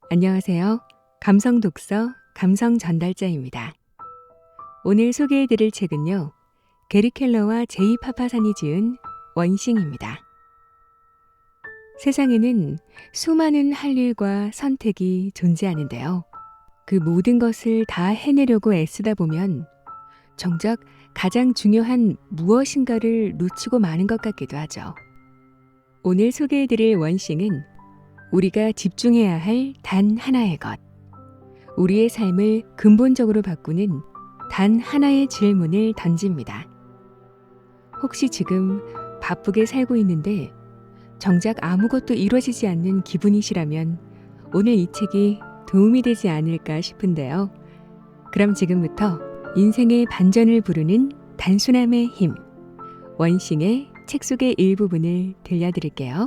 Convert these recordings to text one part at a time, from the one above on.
안녕하세요. 감성 독서, 감성 전달자입니다. 오늘 소개해드릴 책은요, 게리 켈러와 제이 파파산이 지은 원싱입니다. 세상에는 수많은 할 일과 선택이 존재하는데요. 그 모든 것을 다 해내려고 애쓰다 보면 정작 가장 중요한 무엇인가를 놓치고 마는 것 같기도 하죠. 오늘 소개해드릴 원싱은 우리가 집중해야 할 단 하나의 것, 우리의 삶을 근본적으로 바꾸는 단 하나의 질문을 던집니다. 혹시 지금 바쁘게 살고 있는데 정작 아무것도 이루어지지 않는 기분이시라면 오늘 이 책이 도움이 되지 않을까 싶은데요. 그럼 지금부터 인생의 반전을 부르는 단순함의 힘, 원싱의 책 속의 일부분을 들려드릴게요.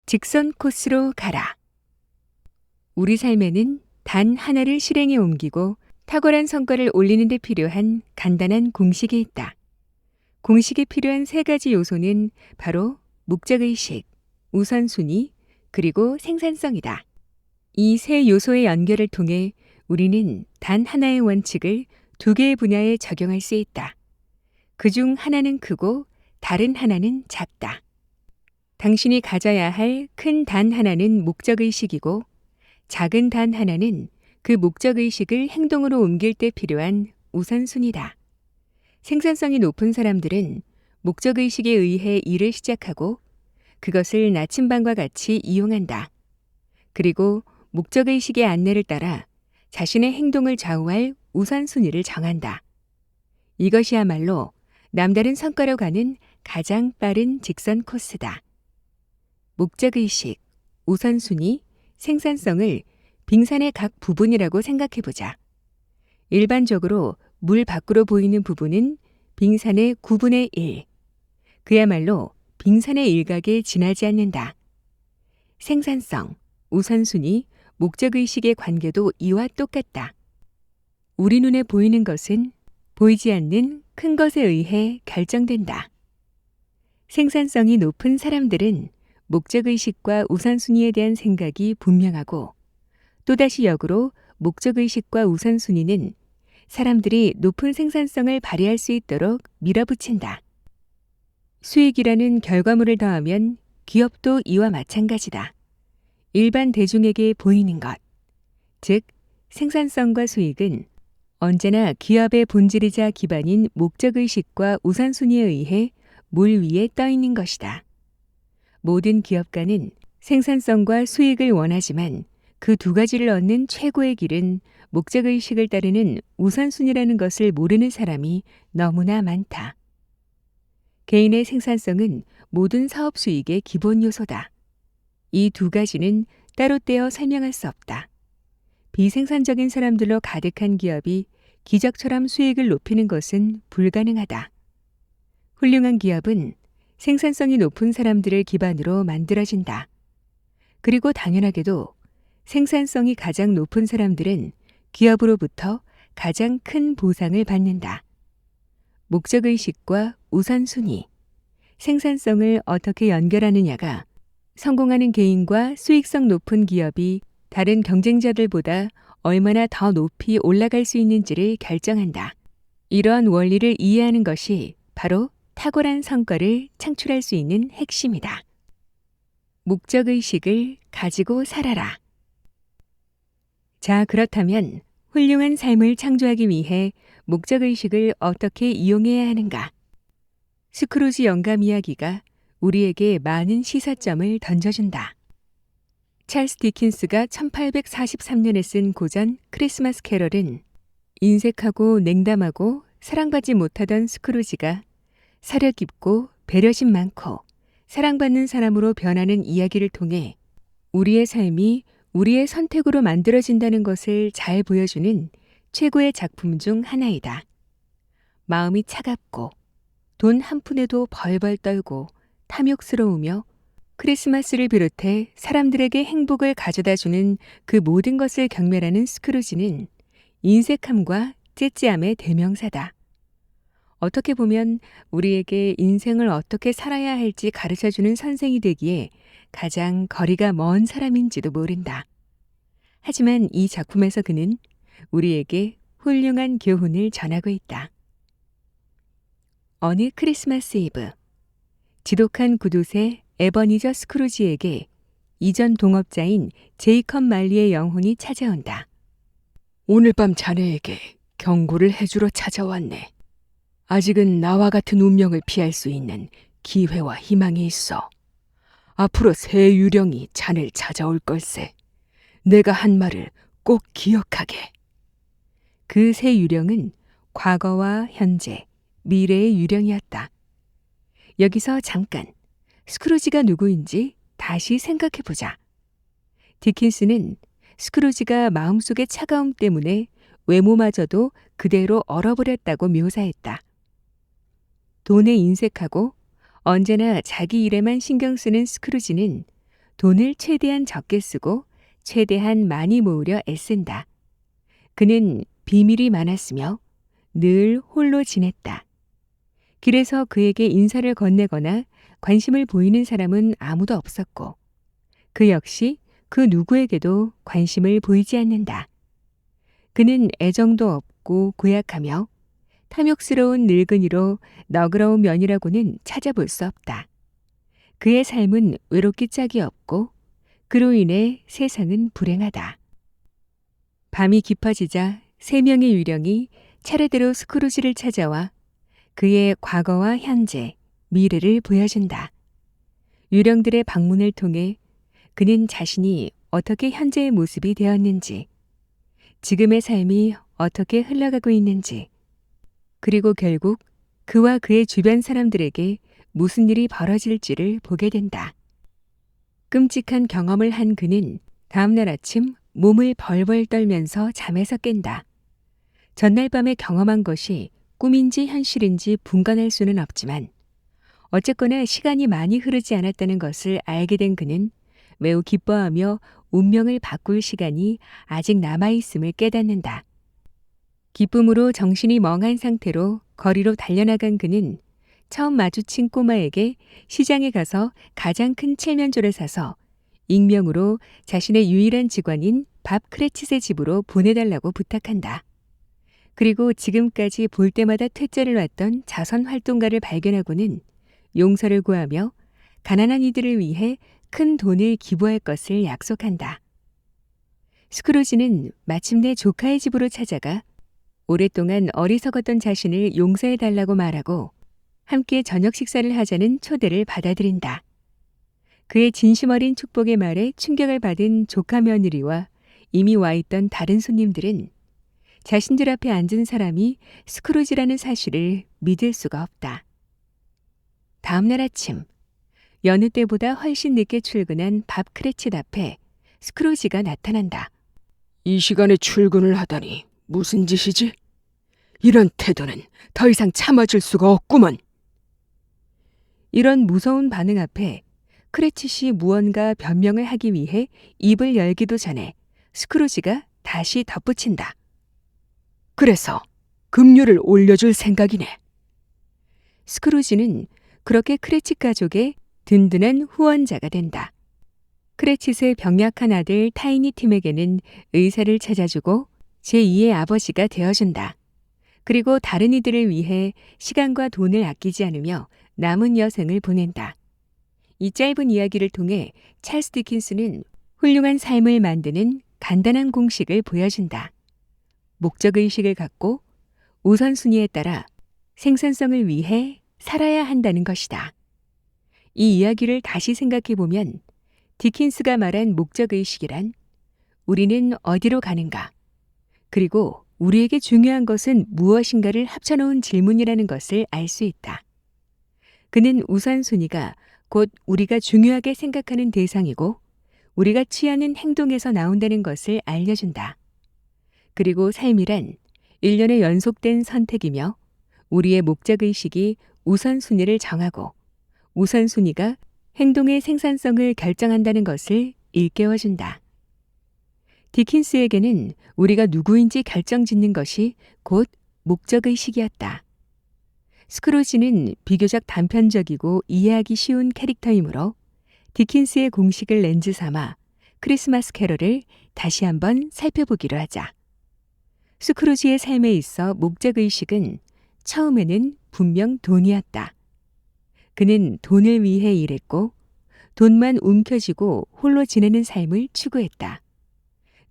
직선 코스로 가라. 우리 삶에는 단 하나를 실행에 옮기고 탁월한 성과를 올리는 데 필요한 간단한 공식이 있다. 공식에 필요한 세 가지 요소는 바로 목적의식, 우선순위, 그리고 생산성이다. 이 세 요소의 연결을 통해 우리는 단 하나의 원칙을 두 개의 분야에 적용할 수 있다. 그중 하나는 크고 다른 하나는 작다. 당신이 가져야 할 큰 단 하나는 목적의식이고 작은 단 하나는 그 목적의식을 행동으로 옮길 때 필요한 우선순위다. 생산성이 높은 사람들은 목적의식에 의해 일을 시작하고 그것을 나침반과 같이 이용한다. 그리고 목적의식의 안내를 따라 자신의 행동을 좌우할 우선순위를 정한다. 이것이야말로 남다른 성과로 가는 가장 빠른 직선 코스다. 목적의식, 우선순위, 생산성을 빙산의 각 부분이라고 생각해보자. 일반적으로 물 밖으로 보이는 부분은 빙산의 9분의 1. 그야말로 빙산의 일각에 지나지 않는다. 생산성, 우선순위, 목적의식의 관계도 이와 똑같다. 우리 눈에 보이는 것은 보이지 않는 큰 것에 의해 결정된다. 생산성이 높은 사람들은 목적의식과 우선순위에 대한 생각이 분명하고 또다시 역으로 목적의식과 우선순위는 사람들이 높은 생산성을 발휘할 수 있도록 밀어붙인다. 수익이라는 결과물을 더하면 기업도 이와 마찬가지다. 일반 대중에게 보이는 것, 즉 생산성과 수익은 언제나 기업의 본질이자 기반인 목적의식과 우선순위에 의해 물 위에 떠 있는 것이다. 모든 기업가는 생산성과 수익을 원하지만 그 두 가지를 얻는 최고의 길은 목적의식을 따르는 우선순위라는 것을 모르는 사람이 너무나 많다. 개인의 생산성은 모든 사업 수익의 기본 요소다. 이 두 가지는 따로 떼어 설명할 수 없다. 비생산적인 사람들로 가득한 기업이 기적처럼 수익을 높이는 것은 불가능하다. 훌륭한 기업은 생산성이 높은 사람들을 기반으로 만들어진다. 그리고 당연하게도 생산성이 가장 높은 사람들은 기업으로부터 가장 큰 보상을 받는다. 목적의식과 우선순위, 생산성을 어떻게 연결하느냐가 성공하는 개인과 수익성 높은 기업이 다른 경쟁자들보다 얼마나 더 높이 올라갈 수 있는지를 결정한다. 이러한 원리를 이해하는 것이 바로 탁월한 성과를 창출할 수 있는 핵심이다. 목적의식을 가지고 살아라. 자, 그렇다면 훌륭한 삶을 창조하기 위해 목적의식을 어떻게 이용해야 하는가? 스크루지 영감 이야기가 우리에게 많은 시사점을 던져준다. 찰스 디킨스가 1843년에 쓴 고전 크리스마스 캐럴은 인색하고 냉담하고 사랑받지 못하던 스크루지가 사려 깊고 배려심 많고 사랑받는 사람으로 변하는 이야기를 통해 우리의 삶이 우리의 선택으로 만들어진다는 것을 잘 보여주는 최고의 작품 중 하나이다. 마음이 차갑고 돈 한 푼에도 벌벌 떨고 탐욕스러우며 크리스마스를 비롯해 사람들에게 행복을 가져다주는 그 모든 것을 경멸하는 스크루지는 인색함과 째째함의 대명사다. 어떻게 보면 우리에게 인생을 어떻게 살아야 할지 가르쳐주는 선생이 되기에 가장 거리가 먼 사람인지도 모른다. 하지만 이 작품에서 그는 우리에게 훌륭한 교훈을 전하고 있다. 어느 크리스마스 이브, 지독한 구두쇠 에버니저 스크루지에게 이전 동업자인 제이컵 말리의 영혼이 찾아온다. 오늘 밤 자네에게 경고를 해주러 찾아왔네. 아직은 나와 같은 운명을 피할 수 있는 기회와 희망이 있어. 앞으로 새 유령이 자네를 찾아올 걸세. 내가 한 말을 꼭 기억하게. 그 새 유령은 과거와 현재, 미래의 유령이었다. 여기서 잠깐 스크루지가 누구인지 다시 생각해보자. 디킨스는 스크루지가 마음속의 차가움 때문에 외모마저도 그대로 얼어버렸다고 묘사했다. 돈에 인색하고 언제나 자기 일에만 신경 쓰는 스크루지는 돈을 최대한 적게 쓰고 최대한 많이 모으려 애쓴다. 그는 비밀이 많았으며 늘 홀로 지냈다. 길에서 그에게 인사를 건네거나 관심을 보이는 사람은 아무도 없었고 그 역시 그 누구에게도 관심을 보이지 않는다. 그는 애정도 없고 고약하며 탐욕스러운 늙은이로 너그러운 면이라고는 찾아볼 수 없다. 그의 삶은 외롭기 짝이 없고 그로 인해 세상은 불행하다. 밤이 깊어지자 3명의 유령이 차례대로 스크루지를 찾아와 그의 과거와 현재, 미래를 보여준다. 유령들의 방문을 통해 그는 자신이 어떻게 현재의 모습이 되었는지, 지금의 삶이 어떻게 흘러가고 있는지, 그리고 결국 그와 그의 주변 사람들에게 무슨 일이 벌어질지를 보게 된다. 끔찍한 경험을 한 그는 다음날 아침 몸을 벌벌 떨면서 잠에서 깬다. 전날 밤에 경험한 것이 꿈인지 현실인지 분간할 수는 없지만 어쨌거나 시간이 많이 흐르지 않았다는 것을 알게 된 그는 매우 기뻐하며 운명을 바꿀 시간이 아직 남아있음을 깨닫는다. 기쁨으로 정신이 멍한 상태로 거리로 달려나간 그는 처음 마주친 꼬마에게 시장에 가서 가장 큰 칠면조를 사서 익명으로 자신의 유일한 직원인 밥 크레치스의 집으로 보내달라고 부탁한다. 그리고 지금까지 볼 때마다 퇴짜를 놨던 자선 활동가를 발견하고는 용서를 구하며 가난한 이들을 위해 큰 돈을 기부할 것을 약속한다. 스크루지는 마침내 조카의 집으로 찾아가 오랫동안 어리석었던 자신을 용서해달라고 말하고 함께 저녁 식사를 하자는 초대를 받아들인다. 그의 진심 어린 축복의 말에 충격을 받은 조카 며느리와 이미 와 있던 다른 손님들은 자신들 앞에 앉은 사람이 스크루지라는 사실을 믿을 수가 없다. 다음 날 아침, 여느 때보다 훨씬 늦게 출근한 밥 크레칫 앞에 스크루지가 나타난다. 이 시간에 출근을 하다니 무슨 짓이지? 이런 태도는 더 이상 참아줄 수가 없구먼. 이런 무서운 반응 앞에 크레칫이 무언가 변명을 하기 위해 입을 열기도 전에 스크루지가 다시 덧붙인다. 그래서 급료를 올려줄 생각이네. 스크루지는 그렇게 크레칫 가족의 든든한 후원자가 된다. 크레칫의 병약한 아들 타이니 팀에게는 의사를 찾아주고 제2의 아버지가 되어준다. 그리고 다른 이들을 위해 시간과 돈을 아끼지 않으며 남은 여생을 보낸다. 이 짧은 이야기를 통해 찰스 디킨스는 훌륭한 삶을 만드는 간단한 공식을 보여준다. 목적의식을 갖고 우선순위에 따라 생산성을 위해 살아야 한다는 것이다. 이 이야기를 다시 생각해보면 디킨스가 말한 목적의식이란 우리는 어디로 가는가, 그리고 우리에게 중요한 것은 무엇인가를 합쳐놓은 질문이라는 것을 알 수 있다. 그는 우선순위가 곧 우리가 중요하게 생각하는 대상이고 우리가 취하는 행동에서 나온다는 것을 알려준다. 그리고 삶이란 일련의 연속된 선택이며 우리의 목적의식이 우선순위를 정하고 우선순위가 행동의 생산성을 결정한다는 것을 일깨워준다. 디킨스에게는 우리가 누구인지 결정짓는 것이 곧 목적의식이었다. 스크루지는 비교적 단편적이고 이해하기 쉬운 캐릭터이므로 디킨스의 공식을 렌즈 삼아 크리스마스 캐럴을 다시 한번 살펴보기로 하자. 스크루지의 삶에 있어 목적의식은 처음에는 분명 돈이었다. 그는 돈을 위해 일했고 돈만 움켜쥐고 홀로 지내는 삶을 추구했다.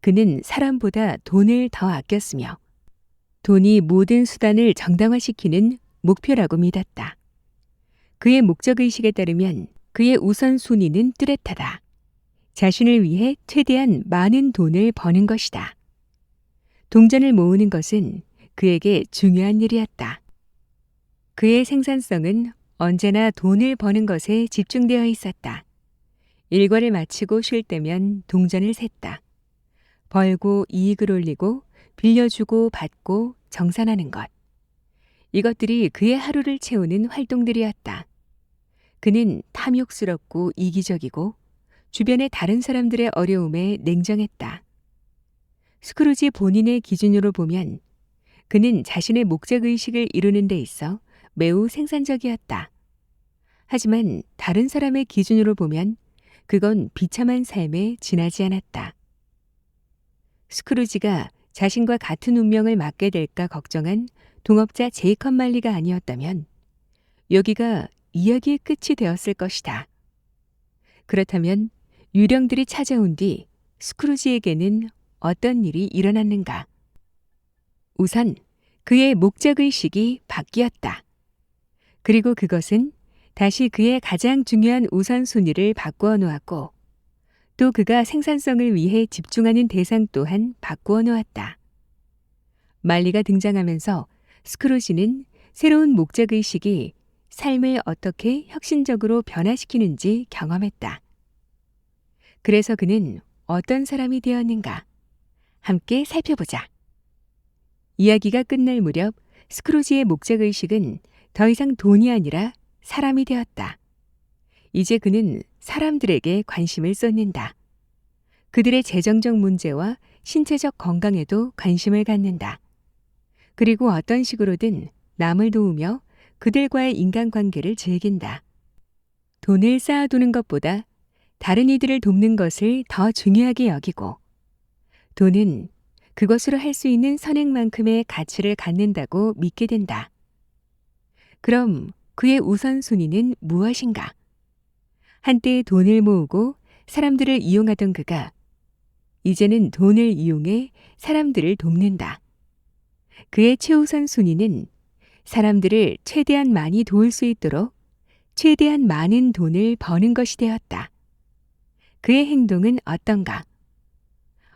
그는 사람보다 돈을 더 아꼈으며 돈이 모든 수단을 정당화시키는 목표라고 믿었다. 그의 목적의식에 따르면 그의 우선순위는 뚜렷하다. 자신을 위해 최대한 많은 돈을 버는 것이다. 동전을 모으는 것은 그에게 중요한 일이었다. 그의 생산성은 언제나 돈을 버는 것에 집중되어 있었다. 일과를 마치고 쉴 때면 동전을 셌다. 벌고 이익을 올리고 빌려주고 받고 정산하는 것. 이것들이 그의 하루를 채우는 활동들이었다. 그는 탐욕스럽고 이기적이고 주변의 다른 사람들의 어려움에 냉정했다. 스크루지 본인의 기준으로 보면 그는 자신의 목적의식을 이루는 데 있어 매우 생산적이었다. 하지만 다른 사람의 기준으로 보면 그건 비참한 삶에 지나지 않았다. 스크루지가 자신과 같은 운명을 맞게 될까 걱정한 동업자 제이컵 말리가 아니었다면 여기가 이야기의 끝이 되었을 것이다. 그렇다면 유령들이 찾아온 뒤 스크루지에게는 어떤 일이 일어났는가? 우선 그의 목적의식이 바뀌었다. 그리고 그것은 다시 그의 가장 중요한 우선순위를 바꾸어 놓았고 또 그가 생산성을 위해 집중하는 대상 또한 바꾸어 놓았다. 말리가 등장하면서 스크루지는 새로운 목적의식이 삶을 어떻게 혁신적으로 변화시키는지 경험했다. 그래서 그는 어떤 사람이 되었는가? 함께 살펴보자. 이야기가 끝날 무렵 스크루지의 목적의식은 더 이상 돈이 아니라 사람이 되었다. 이제 그는 사람들에게 관심을 쏟는다. 그들의 재정적 문제와 신체적 건강에도 관심을 갖는다. 그리고 어떤 식으로든 남을 도우며 그들과의 인간관계를 즐긴다. 돈을 쌓아두는 것보다 다른 이들을 돕는 것을 더 중요하게 여기고 돈은 그것으로 할 수 있는 선행만큼의 가치를 갖는다고 믿게 된다. 그럼 그의 우선순위는 무엇인가? 한때 돈을 모으고 사람들을 이용하던 그가 이제는 돈을 이용해 사람들을 돕는다. 그의 최우선 순위는 사람들을 최대한 많이 도울 수 있도록 최대한 많은 돈을 버는 것이 되었다. 그의 행동은 어떤가?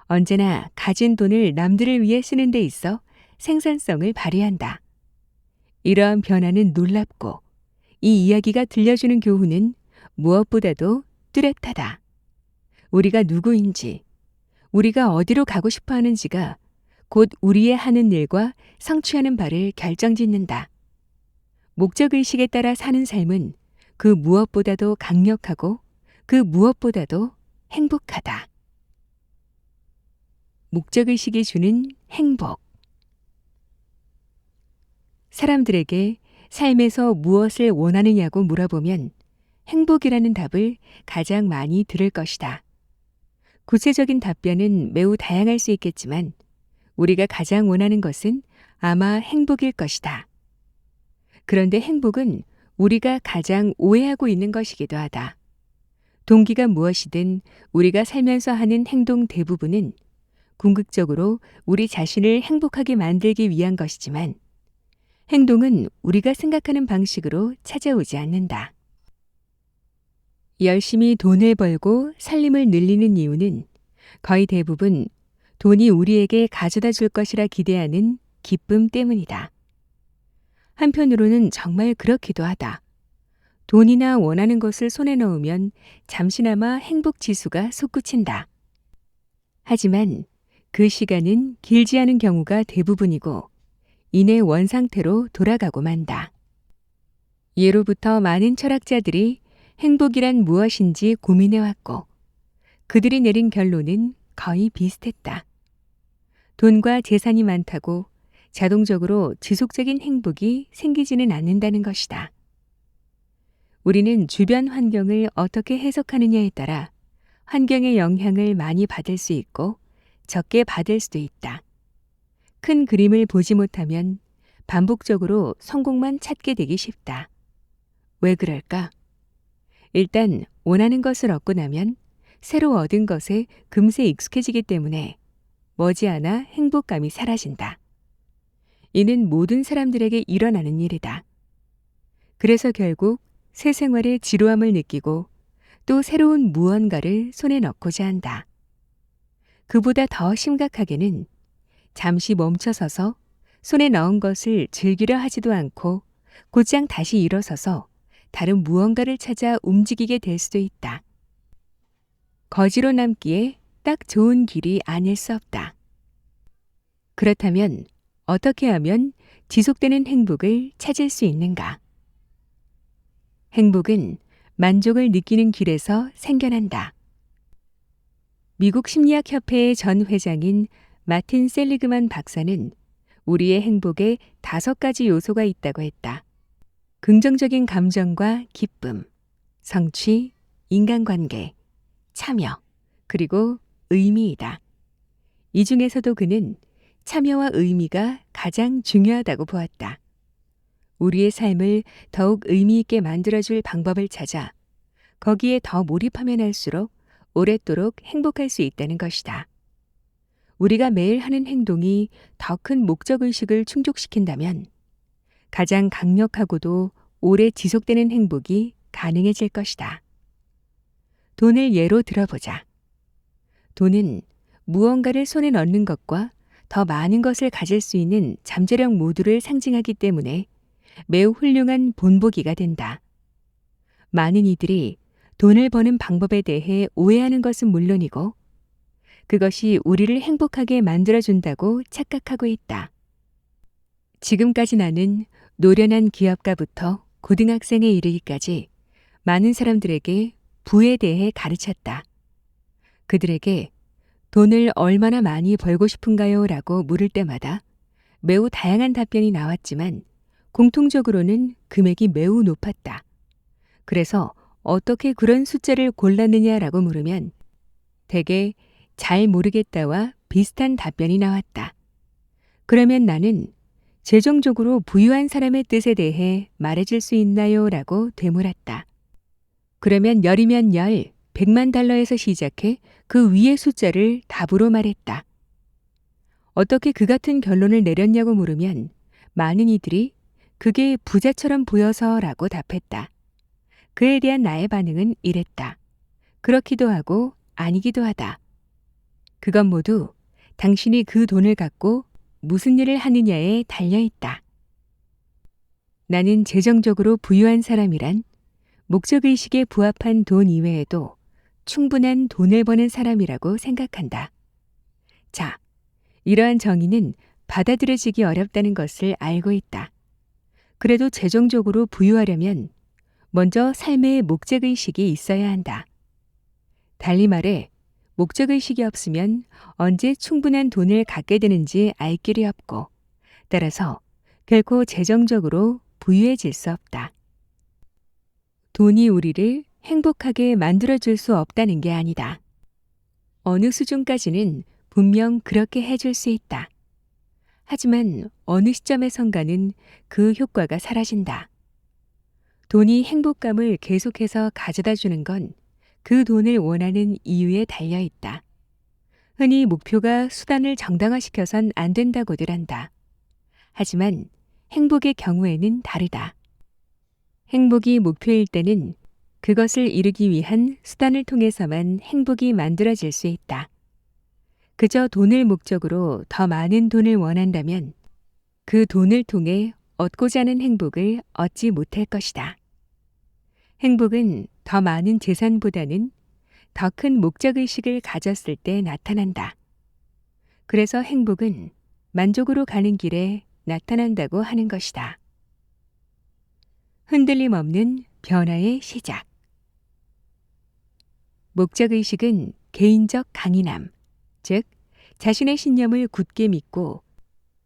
언제나 가진 돈을 남들을 위해 쓰는 데 있어 생산성을 발휘한다. 이러한 변화는 놀랍고 이 이야기가 들려주는 교훈은 무엇보다도 뚜렷하다. 우리가 누구인지, 우리가 어디로 가고 싶어 하는지가 곧 우리의 하는 일과 성취하는 바를 결정짓는다. 목적의식에 따라 사는 삶은 그 무엇보다도 강력하고 그 무엇보다도 행복하다. 목적의식이 주는 행복. 사람들에게 삶에서 무엇을 원하느냐고 물어보면 행복이라는 답을 가장 많이 들을 것이다. 구체적인 답변은 매우 다양할 수 있겠지만 우리가 가장 원하는 것은 아마 행복일 것이다. 그런데 행복은 우리가 가장 오해하고 있는 것이기도 하다. 동기가 무엇이든 우리가 살면서 하는 행동 대부분은 궁극적으로 우리 자신을 행복하게 만들기 위한 것이지만 행동은 우리가 생각하는 방식으로 찾아오지 않는다. 열심히 돈을 벌고 살림을 늘리는 이유는 거의 대부분 돈이 우리에게 가져다 줄 것이라 기대하는 기쁨 때문이다. 한편으로는 정말 그렇기도 하다. 돈이나 원하는 것을 손에 넣으면 잠시나마 행복 지수가 솟구친다. 하지만 그 시간은 길지 않은 경우가 대부분이고 이내 원상태로 돌아가고 만다. 예로부터 많은 철학자들이 행복이란 무엇인지 고민해왔고 그들이 내린 결론은 거의 비슷했다. 돈과 재산이 많다고 자동적으로 지속적인 행복이 생기지는 않는다는 것이다. 우리는 주변 환경을 어떻게 해석하느냐에 따라 환경의 영향을 많이 받을 수 있고 적게 받을 수도 있다. 큰 그림을 보지 못하면 반복적으로 성공만 찾게 되기 쉽다. 왜 그럴까? 일단 원하는 것을 얻고 나면 새로 얻은 것에 금세 익숙해지기 때문에 머지않아 행복감이 사라진다. 이는 모든 사람들에게 일어나는 일이다. 그래서 결국 새 생활의 지루함을 느끼고 또 새로운 무언가를 손에 넣고자 한다. 그보다 더 심각하게는 잠시 멈춰서서 손에 넣은 것을 즐기려 하지도 않고 곧장 다시 일어서서 다른 무언가를 찾아 움직이게 될 수도 있다. 거지로 남기에 딱 좋은 길이 아닐 수 없다. 그렇다면 어떻게 하면 지속되는 행복을 찾을 수 있는가? 행복은 만족을 느끼는 길에서 생겨난다. 미국 심리학협회의 전 회장인 마틴 셀리그만 박사는 우리의 행복에 5가지 요소가 있다고 했다. 긍정적인 감정과 기쁨, 성취, 인간관계, 참여, 그리고 의미이다. 이 중에서도 그는 참여와 의미가 가장 중요하다고 보았다. 우리의 삶을 더욱 의미 있게 만들어줄 방법을 찾아 거기에 더 몰입하면 할수록 오랫도록 행복할 수 있다는 것이다. 우리가 매일 하는 행동이 더 큰 목적의식을 충족시킨다면 가장 강력하고도 오래 지속되는 행복이 가능해질 것이다. 돈을 예로 들어보자. 돈은 무언가를 손에 넣는 것과 더 많은 것을 가질 수 있는 잠재력 모두를 상징하기 때문에 매우 훌륭한 본보기가 된다. 많은 이들이 돈을 버는 방법에 대해 오해하는 것은 물론이고 그것이 우리를 행복하게 만들어준다고 착각하고 있다. 지금까지 나는 노련한 기업가부터 고등학생에 이르기까지 많은 사람들에게 부에 대해 가르쳤다. 그들에게 돈을 얼마나 많이 벌고 싶은가요? 라고 물을 때마다 매우 다양한 답변이 나왔지만 공통적으로는 금액이 매우 높았다. 그래서 어떻게 그런 숫자를 골랐느냐라고 물으면 대개 잘 모르겠다와 비슷한 답변이 나왔다. 그러면 나는 재정적으로 부유한 사람의 뜻에 대해 말해줄 수 있나요? 라고 되물었다. 그러면 10이면 10, 100만 달러에서 시작해 그 위의 숫자를 답으로 말했다. 어떻게 그 같은 결론을 내렸냐고 물으면 많은 이들이 그게 부자처럼 보여서라고 답했다. 그에 대한 나의 반응은 이랬다. 그렇기도 하고 아니기도 하다. 그건 모두 당신이 그 돈을 갖고 무슨 일을 하느냐에 달려있다. 나는 재정적으로 부유한 사람이란 목적의식에 부합한 돈 이외에도 충분한 돈을 버는 사람이라고 생각한다. 자, 이러한 정의는 받아들여지기 어렵다는 것을 알고 있다. 그래도 재정적으로 부유하려면 먼저 삶의 목적의식이 있어야 한다. 달리 말해 목적의식이 없으면 언제 충분한 돈을 갖게 되는지 알 길이 없고 따라서 결코 재정적으로 부유해질 수 없다. 돈이 우리를 행복하게 만들어줄 수 없다는 게 아니다. 어느 수준까지는 분명 그렇게 해줄 수 있다. 하지만 어느 시점에선가는 그 효과가 사라진다. 돈이 행복감을 계속해서 가져다 주는 건 그 돈을 원하는 이유에 달려 있다. 흔히 목표가 수단을 정당화시켜선 안 된다고들 한다. 하지만 행복의 경우에는 다르다. 행복이 목표일 때는 그것을 이루기 위한 수단을 통해서만 행복이 만들어질 수 있다. 그저 돈을 목적으로 더 많은 돈을 원한다면 그 돈을 통해 얻고자 하는 행복을 얻지 못할 것이다. 행복은 더 많은 재산보다는 더 큰 목적의식을 가졌을 때 나타난다. 그래서 행복은 만족으로 가는 길에 나타난다고 하는 것이다. 흔들림 없는 변화의 시작. 목적의식은 개인적 강인함, 즉 자신의 신념을 굳게 믿고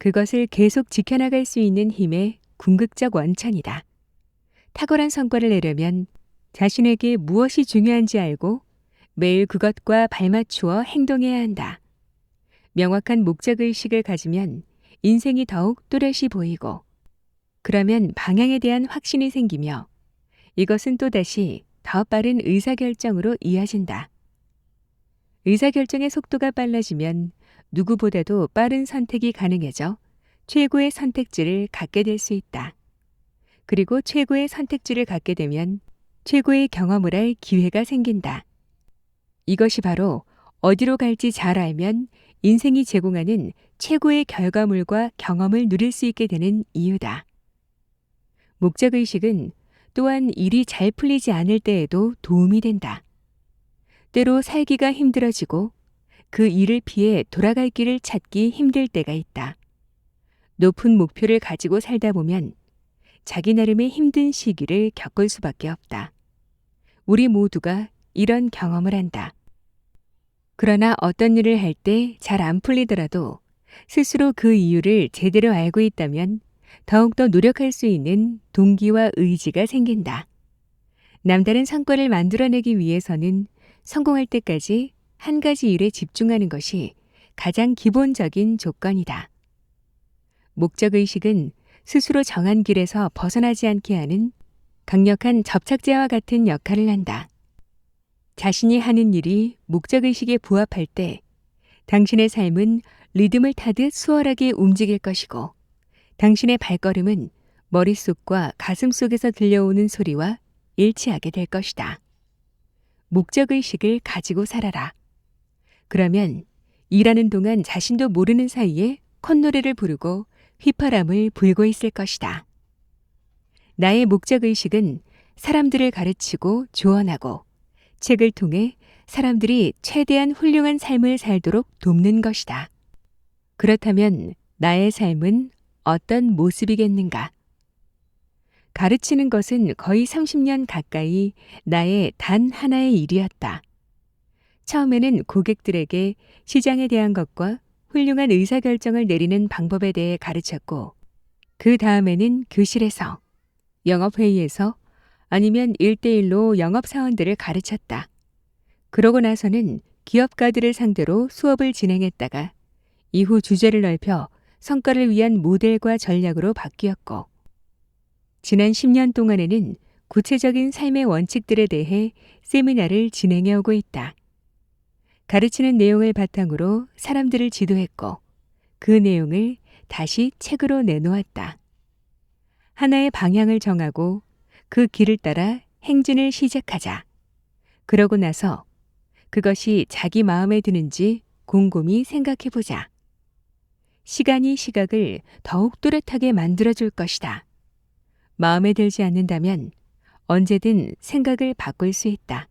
그것을 계속 지켜나갈 수 있는 힘의 궁극적 원천이다. 탁월한 성과를 내려면 자신에게 무엇이 중요한지 알고 매일 그것과 발맞추어 행동해야 한다. 명확한 목적의식을 가지면 인생이 더욱 또렷이 보이고, 그러면 방향에 대한 확신이 생기며 이것은 또다시 더 빠른 의사결정으로 이어진다. 의사결정의 속도가 빨라지면 누구보다도 빠른 선택이 가능해져 최고의 선택지를 갖게 될 수 있다. 그리고 최고의 선택지를 갖게 되면 최고의 경험을 할 기회가 생긴다. 이것이 바로 어디로 갈지 잘 알면 인생이 제공하는 최고의 결과물과 경험을 누릴 수 있게 되는 이유다. 목적의식은 또한 일이 잘 풀리지 않을 때에도 도움이 된다. 때로 살기가 힘들어지고 그 일을 피해 돌아갈 길을 찾기 힘들 때가 있다. 높은 목표를 가지고 살다 보면 자기 나름의 힘든 시기를 겪을 수밖에 없다. 우리 모두가 이런 경험을 한다. 그러나 어떤 일을 할 때 잘 안 풀리더라도 스스로 그 이유를 제대로 알고 있다면 더욱더 노력할 수 있는 동기와 의지가 생긴다. 남다른 성과를 만들어내기 위해서는 성공할 때까지 한 가지 일에 집중하는 것이 가장 기본적인 조건이다. 목적의식은 스스로 정한 길에서 벗어나지 않게 하는 강력한 접착제와 같은 역할을 한다. 자신이 하는 일이 목적의식에 부합할 때 당신의 삶은 리듬을 타듯 수월하게 움직일 것이고, 당신의 발걸음은 머릿속과 가슴속에서 들려오는 소리와 일치하게 될 것이다. 목적의식을 가지고 살아라. 그러면 일하는 동안 자신도 모르는 사이에 콧노래를 부르고 휘파람을 불고 있을 것이다. 나의 목적의식은 사람들을 가르치고 조언하고 책을 통해 사람들이 최대한 훌륭한 삶을 살도록 돕는 것이다. 그렇다면 나의 삶은 어떤 모습이겠는가? 가르치는 것은 거의 30년 가까이 나의 단 하나의 일이었다. 처음에는 고객들에게 시장에 대한 것과 훌륭한 의사결정을 내리는 방법에 대해 가르쳤고, 그 다음에는 교실에서, 영업회의에서, 아니면 1대1로 영업사원들을 가르쳤다. 그러고 나서는 기업가들을 상대로 수업을 진행했다가 이후 주제를 넓혀 성과를 위한 모델과 전략으로 바뀌었고, 지난 10년 동안에는 구체적인 삶의 원칙들에 대해 세미나를 진행해 오고 있다. 가르치는 내용을 바탕으로 사람들을 지도했고, 그 내용을 다시 책으로 내놓았다. 하나의 방향을 정하고 그 길을 따라 행진을 시작하자. 그러고 나서 그것이 자기 마음에 드는지 곰곰이 생각해 보자. 시간이 시각을 더욱 뚜렷하게 만들어줄 것이다. 마음에 들지 않는다면 언제든 생각을 바꿀 수 있다.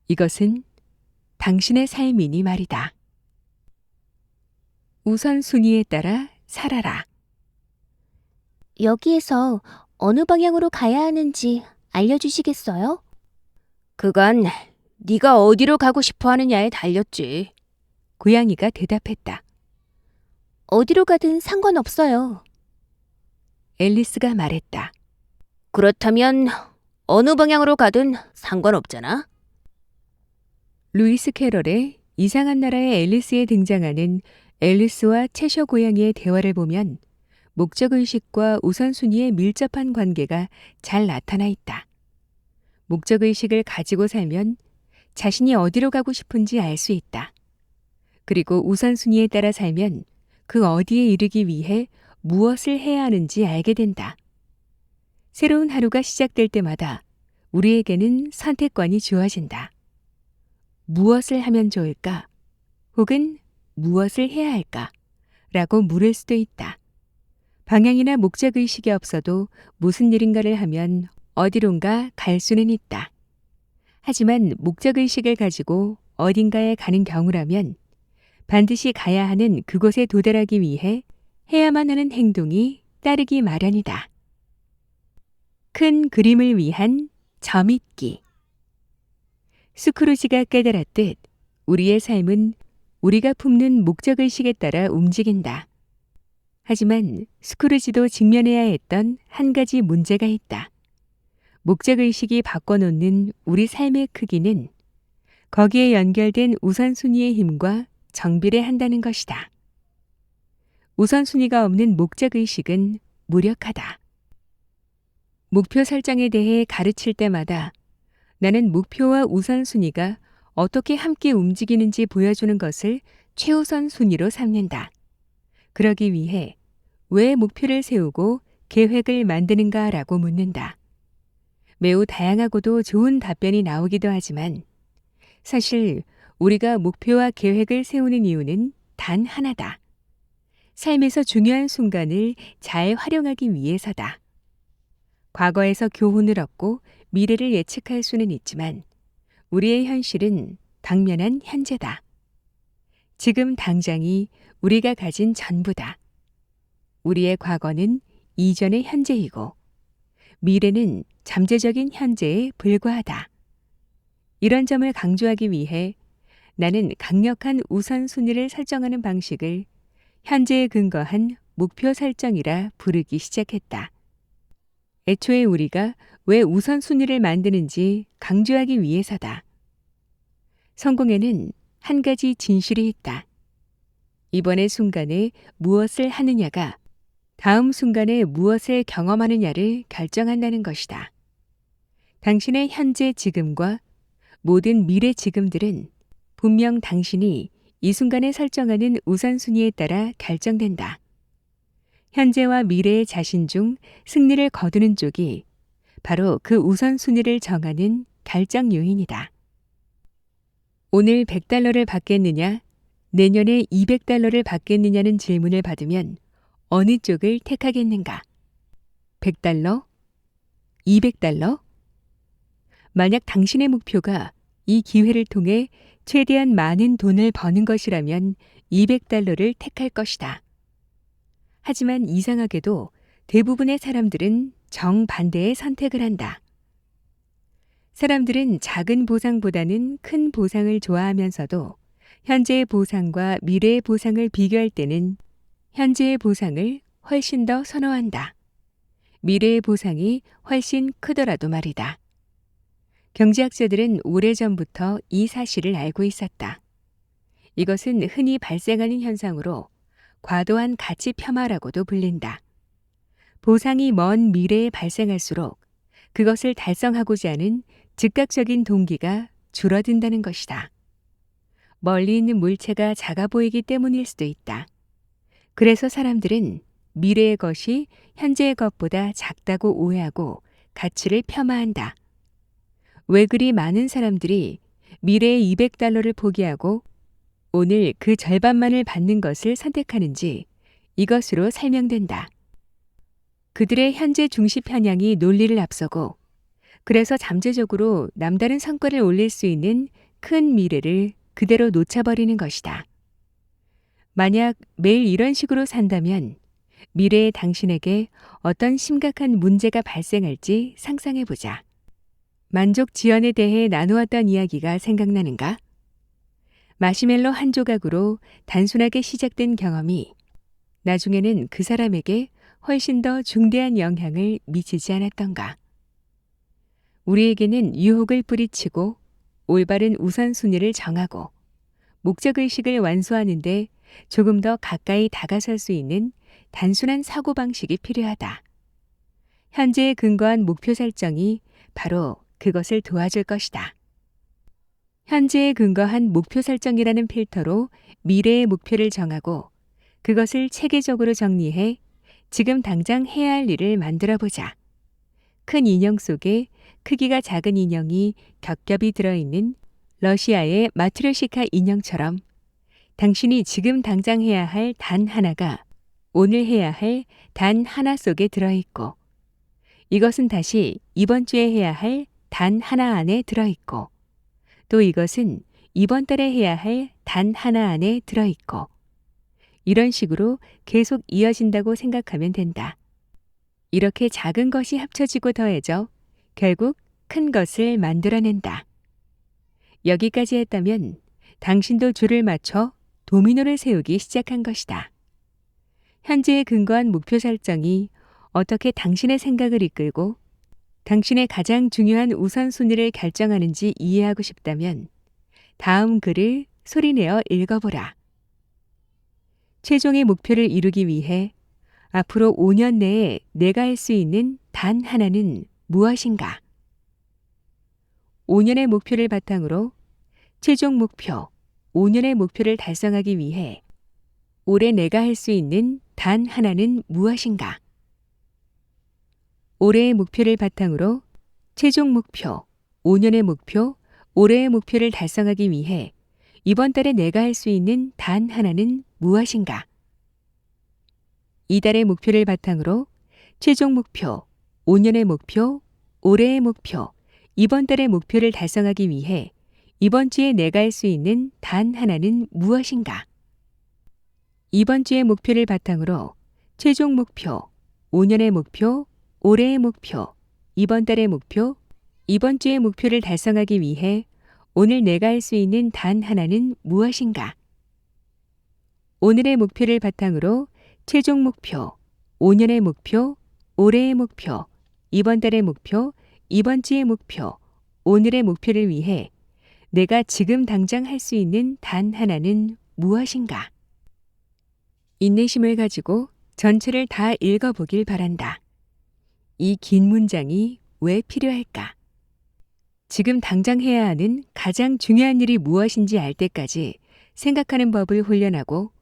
이것은 당신의 삶이니 말이다. 우선순위에 따라 살아라. 여기에서 어느 방향으로 가야 하는지 알려주시겠어요? 그건 네가 어디로 가고 싶어 하느냐에 달렸지. 고양이가 대답했다. 어디로 가든 상관없어요. 앨리스가 말했다. 그렇다면 어느 방향으로 가든 상관없잖아. 루이스 캐럴의 이상한 나라의 앨리스에 등장하는 앨리스와 채셔 고양이의 대화를 보면 목적의식과 우선순위의 밀접한 관계가 잘 나타나 있다. 목적의식을 가지고 살면 자신이 어디로 가고 싶은지 알 수 있다. 그리고 우선순위에 따라 살면 그 어디에 이르기 위해 무엇을 해야 하는지 알게 된다. 새로운 하루가 시작될 때마다 우리에게는 선택권이 주어진다. 무엇을 하면 좋을까? 혹은 무엇을 해야 할까? 라고 물을 수도 있다. 방향이나 목적의식이 없어도 무슨 일인가를 하면 어디론가 갈 수는 있다. 하지만 목적의식을 가지고 어딘가에 가는 경우라면 반드시 가야 하는 그곳에 도달하기 위해 해야만 하는 행동이 따르기 마련이다. 큰 그림을 위한 점입기. 스크루지가 깨달았듯 우리의 삶은 우리가 품는 목적의식에 따라 움직인다. 하지만 스크루지도 직면해야 했던 한 가지 문제가 있다. 목적의식이 바꿔놓는 우리 삶의 크기는 거기에 연결된 우선순위의 힘과 정비례한다는 것이다. 우선순위가 없는 목적의식은 무력하다. 목표 설정에 대해 가르칠 때마다 나는 목표와 우선순위가 어떻게 함께 움직이는지 보여주는 것을 최우선 순위로 삼는다. 그러기 위해 왜 목표를 세우고 계획을 만드는가라고 묻는다. 매우 다양하고도 좋은 답변이 나오기도 하지만 사실 우리가 목표와 계획을 세우는 이유는 단 하나다. 삶에서 중요한 순간을 잘 활용하기 위해서다. 과거에서 교훈을 얻고 미래를 예측할 수는 있지만 우리의 현실은 당면한 현재다. 지금 당장이 우리가 가진 전부다. 우리의 과거는 이전의 현재이고 미래는 잠재적인 현재에 불과하다. 이런 점을 강조하기 위해 나는 강력한 우선순위를 설정하는 방식을 현재에 근거한 목표 설정이라 부르기 시작했다. 애초에 우리가 왜 우선순위를 만드는지 강조하기 위해서다. 성공에는 한 가지 진실이 있다. 이번의 순간에 무엇을 하느냐가 다음 순간에 무엇을 경험하느냐를 결정한다는 것이다. 당신의 현재 지금과 모든 미래 지금들은 분명 당신이 이 순간에 설정하는 우선순위에 따라 결정된다. 현재와 미래의 자신 중 승리를 거두는 쪽이 바로 그 우선순위를 정하는 결정 요인이다. 오늘 $100를 받겠느냐, 내년에 $200를 받겠느냐는 질문을 받으면 어느 쪽을 택하겠는가? $100? $200? 만약 당신의 목표가 이 기회를 통해 최대한 많은 돈을 버는 것이라면 $200를 택할 것이다. 하지만 이상하게도 대부분의 사람들은 정반대의 선택을 한다. 사람들은 작은 보상보다는 큰 보상을 좋아하면서도 현재의 보상과 미래의 보상을 비교할 때는 현재의 보상을 훨씬 더 선호한다. 미래의 보상이 훨씬 크더라도 말이다. 경제학자들은 오래전부터 이 사실을 알고 있었다. 이것은 흔히 발생하는 현상으로 과도한 가치 폄하라고도 불린다. 보상이 먼 미래에 발생할수록 그것을 달성하고자 하는 즉각적인 동기가 줄어든다는 것이다. 멀리 있는 물체가 작아 보이기 때문일 수도 있다. 그래서 사람들은 미래의 것이 현재의 것보다 작다고 오해하고 가치를 폄하한다. 왜 그리 많은 사람들이 미래의 $200를 포기하고 오늘 그 절반만을 받는 것을 선택하는지 이것으로 설명된다. 그들의 현재 중시 편향이 논리를 앞서고 그래서 잠재적으로 남다른 성과를 올릴 수 있는 큰 미래를 그대로 놓쳐버리는 것이다. 만약 매일 이런 식으로 산다면 미래의 당신에게 어떤 심각한 문제가 발생할지 상상해보자. 만족 지연에 대해 나누었던 이야기가 생각나는가? 마시멜로 한 조각으로 단순하게 시작된 경험이 나중에는 그 사람에게 훨씬 더 중대한 영향을 미치지 않았던가? 우리에게는 유혹을 뿌리치고 올바른 우선순위를 정하고 목적의식을 완수하는데 조금 더 가까이 다가설 수 있는 단순한 사고방식이 필요하다. 현재에 근거한 목표 설정이 바로 그것을 도와줄 것이다. 현재에 근거한 목표 설정이라는 필터로 미래의 목표를 정하고 그것을 체계적으로 정리해 지금 당장 해야 할 일을 만들어 보자. 큰 인형 속에 크기가 작은 인형이 겹겹이 들어있는 러시아의 마트료시카 인형처럼 당신이 지금 당장 해야 할 단 하나가 오늘 해야 할 단 하나 속에 들어있고 이것은 다시 이번 주에 해야 할 단 하나 안에 들어있고 또 이것은 이번 달에 해야 할 단 하나 안에 들어있고 이런 식으로 계속 이어진다고 생각하면 된다. 이렇게 작은 것이 합쳐지고 더해져 결국 큰 것을 만들어낸다. 여기까지 했다면 당신도 줄을 맞춰 도미노를 세우기 시작한 것이다. 현재에 근거한 목표 설정이 어떻게 당신의 생각을 이끌고 당신의 가장 중요한 우선순위를 결정하는지 이해하고 싶다면 다음 글을 소리내어 읽어보라. 최종의 목표를 이루기 위해 앞으로 5년 내에 내가 할 수 있는 단 하나는 무엇인가? 5년의 목표를 바탕으로 최종 목표, 5년의 목표를 달성하기 위해 올해 내가 할 수 있는 단 하나는 무엇인가? 올해의 목표를 바탕으로 최종 목표, 5년의 목표, 올해의 목표를 달성하기 위해 이번 달에 내가 할 수 있는 단 하나는 무엇인가? 이달의 목표를 바탕으로 최종 목표, 5년의 목표, 올해의 목표, 이번 달의 목표를 달성하기 위해 이번 주에 내가 할 수 있는 단 하나는 무엇인가? 이번 주의 목표를 바탕으로 최종 목표, 5년의 목표, 올해의 목표, 이번 달의 목표, 이번 주의 목표를 달성하기 위해 오늘 내가 할 수 있는 단 하나는 무엇인가? 오늘의 목표를 바탕으로 최종 목표, 5년의 목표, 올해의 목표, 이번 달의 목표, 이번 주의 목표, 오늘의 목표를 위해 내가 지금 당장 할 수 있는 단 하나는 무엇인가? 인내심을 가지고 전체를 다 읽어보길 바란다. 이 긴 문장이 왜 필요할까? 지금 당장 해야 하는 가장 중요한 일이 무엇인지 알 때까지 생각하는 법을 훈련하고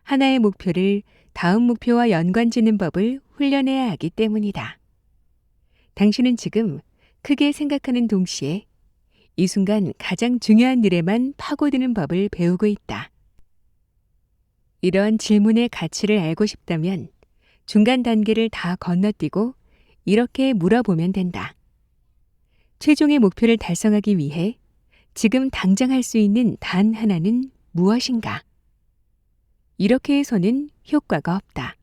하나의 목표를 다음 목표와 연관짓는 법을 훈련해야 하기 때문이다. 당신은 지금 크게 생각하는 동시에 이 순간 가장 중요한 일에만 파고드는 법을 배우고 있다. 이러한 질문의 가치를 알고 싶다면 중간 단계를 다 건너뛰고 이렇게 물어보면 된다. 최종의 목표를 달성하기 위해 지금 당장 할 수 있는 단 하나는 무엇인가? 이렇게 해서는 효과가 없다.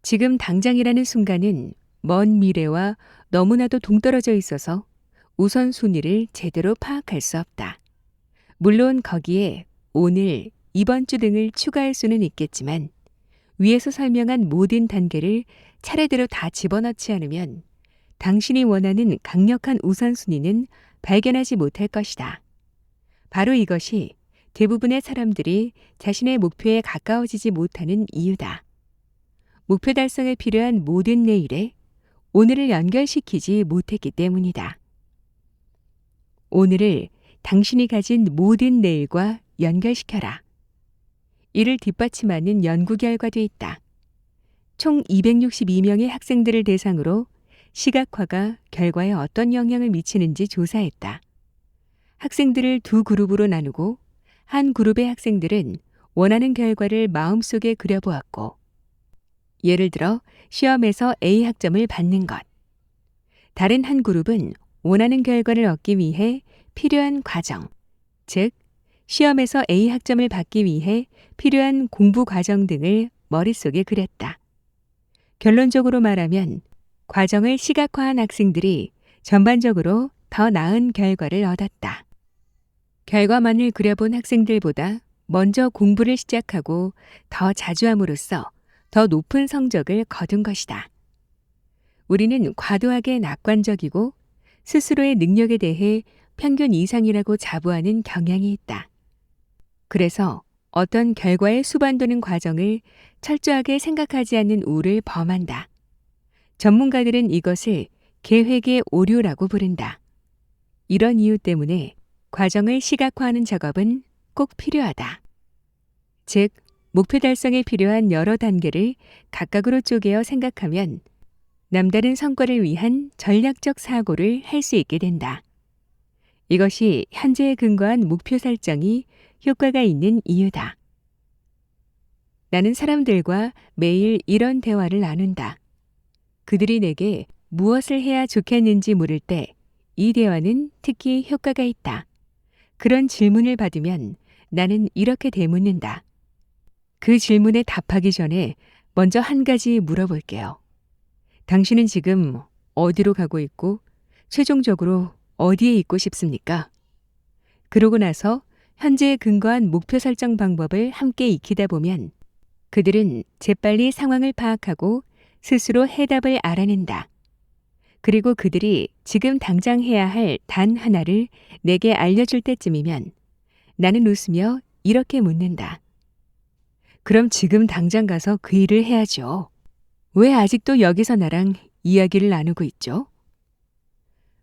지금 당장이라는 순간은 먼 미래와 너무나도 동떨어져 있어서 우선순위를 제대로 파악할 수 없다. 물론 거기에 오늘, 이번 주 등을 추가할 수는 있겠지만 위에서 설명한 모든 단계를 차례대로 다 집어넣지 않으면 당신이 원하는 강력한 우선순위는 발견하지 못할 것이다. 바로 이것이 대부분의 사람들이 자신의 목표에 가까워지지 못하는 이유다. 목표 달성에 필요한 모든 내일에 오늘을 연결시키지 못했기 때문이다. 오늘을 당신이 가진 모든 내일과 연결시켜라. 이를 뒷받침하는 연구 결과도 있다. 총 262명의 학생들을 대상으로 시각화가 결과에 어떤 영향을 미치는지 조사했다. 학생들을 두 그룹으로 나누고 한 그룹의 학생들은 원하는 결과를 마음속에 그려보았고, 예를 들어 시험에서 A 학점을 받는 것. 다른 한 그룹은 원하는 결과를 얻기 위해 필요한 과정, 즉 시험에서 A 학점을 받기 위해 필요한 공부 과정 등을 머릿속에 그렸다. 결론적으로 말하면 과정을 시각화한 학생들이 전반적으로 더 나은 결과를 얻었다. 결과만을 그려본 학생들보다 먼저 공부를 시작하고 더 자주 함으로써 더 높은 성적을 거둔 것이다. 우리는 과도하게 낙관적이고 스스로의 능력에 대해 평균 이상이라고 자부하는 경향이 있다. 그래서 어떤 결과에 수반되는 과정을 철저하게 생각하지 않는 우를 범한다. 전문가들은 이것을 계획의 오류라고 부른다. 이런 이유 때문에 과정을 시각화하는 작업은 꼭 필요하다. 즉, 목표 달성에 필요한 여러 단계를 각각으로 쪼개어 생각하면 남다른 성과를 위한 전략적 사고를 할 수 있게 된다. 이것이 현재에 근거한 목표 설정이 효과가 있는 이유다. 나는 사람들과 매일 이런 대화를 나눈다. 그들이 내게 무엇을 해야 좋겠는지 물을 때 이 대화는 특히 효과가 있다. 그런 질문을 받으면 나는 이렇게 되묻는다. 그 질문에 답하기 전에 먼저 한 가지 물어볼게요. 당신은 지금 어디로 가고 있고 최종적으로 어디에 있고 싶습니까? 그러고 나서 현재에 근거한 목표 설정 방법을 함께 익히다 보면 그들은 재빨리 상황을 파악하고 스스로 해답을 알아낸다. 그리고 그들이 지금 당장 해야 할 단 하나를 내게 알려줄 때쯤이면 나는 웃으며 이렇게 묻는다. 그럼 지금 당장 가서 그 일을 해야죠. 왜 아직도 여기서 나랑 이야기를 나누고 있죠?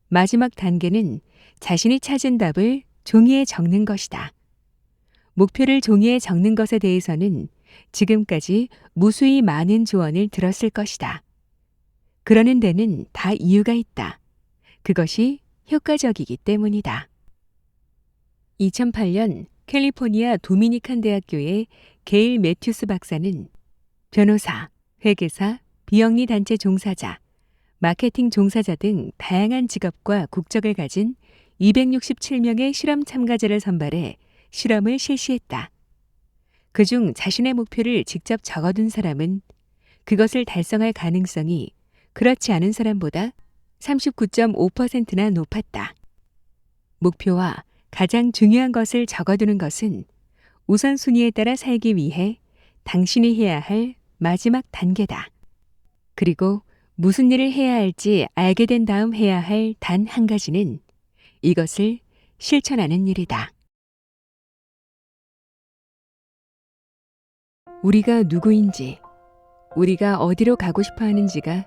마지막 단계는 자신이 찾은 답을 종이에 적는 것이다. 목표를 종이에 적는 것에 대해서는 지금까지 무수히 많은 조언을 들었을 것이다. 그러는 데는 다 이유가 있다. 그것이 효과적이기 때문이다. 2008년 캘리포니아 도미니칸 대학교의 게일 매튜스 박사는 변호사, 회계사, 비영리 단체 종사자, 마케팅 종사자 등 다양한 직업과 국적을 가진 267명의 실험 참가자를 선발해 실험을 실시했다. 그중 자신의 목표를 직접 적어둔 사람은 그것을 달성할 가능성이 그렇지 않은 사람보다 39.5%나 높았다. 목표와 가장 중요한 것을 적어두는 것은 우선순위에 따라 살기 위해 당신이 해야 할 마지막 단계다. 그리고 무슨 일을 해야 할지 알게 된 다음 해야 할 단 한 가지는 이것을 실천하는 일이다. 우리가 누구인지, 우리가 어디로 가고 싶어 하는지가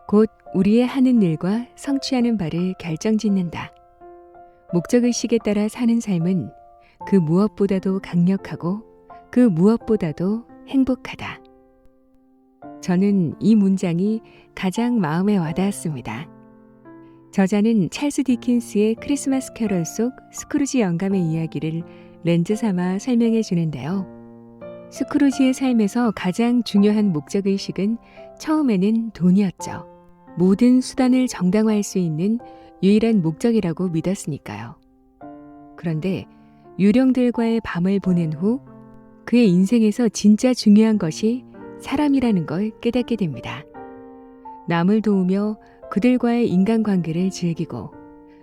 곧 우리의 하는 일과 성취하는 바를 결정짓는다. 목적의식에 따라 사는 삶은 그 무엇보다도 강력하고 그 무엇보다도 행복하다. 저는 이 문장이 가장 마음에 와닿았습니다. 저자는 찰스 디킨스의 크리스마스 캐럴 속 스크루지 영감의 이야기를 렌즈 삼아 설명해 주는데요. 스크루지의 삶에서 가장 중요한 목적의식은 처음에는 돈이었죠. 모든 수단을 정당화할 수 있는 유일한 목적이라고 믿었으니까요. 그런데 유령들과의 밤을 보낸 후 그의 인생에서 진짜 중요한 것이 사람이라는 걸 깨닫게 됩니다. 남을 도우며 그들과의 인간관계를 즐기고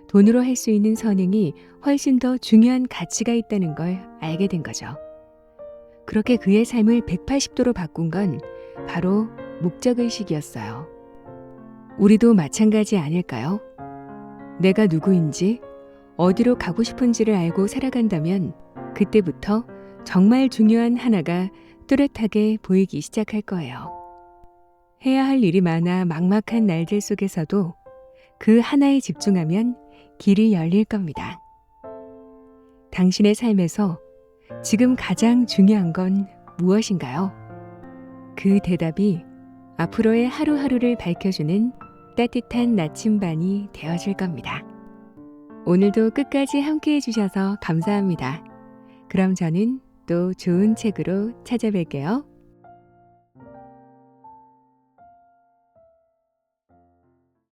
돈으로 할 수 있는 선행이 훨씬 더 중요한 가치가 있다는 걸 알게 된 거죠. 그렇게 그의 삶을 180도로 바꾼 건 바로 목적의식이었어요. 우리도 마찬가지 아닐까요? 내가 누구인지, 어디로 가고 싶은지를 알고 살아간다면 그때부터 정말 중요한 하나가 뚜렷하게 보이기 시작할 거예요. 해야 할 일이 많아 막막한 날들 속에서도 그 하나에 집중하면 길이 열릴 겁니다. 당신의 삶에서 지금 가장 중요한 건 무엇인가요? 그 대답이 앞으로의 하루하루를 밝혀주는 따뜻한 나침반이 되어줄 겁니다. 오늘도 끝까지 함께 해주셔서 감사합니다. 그럼 저는 또 좋은 책으로 찾아뵐게요.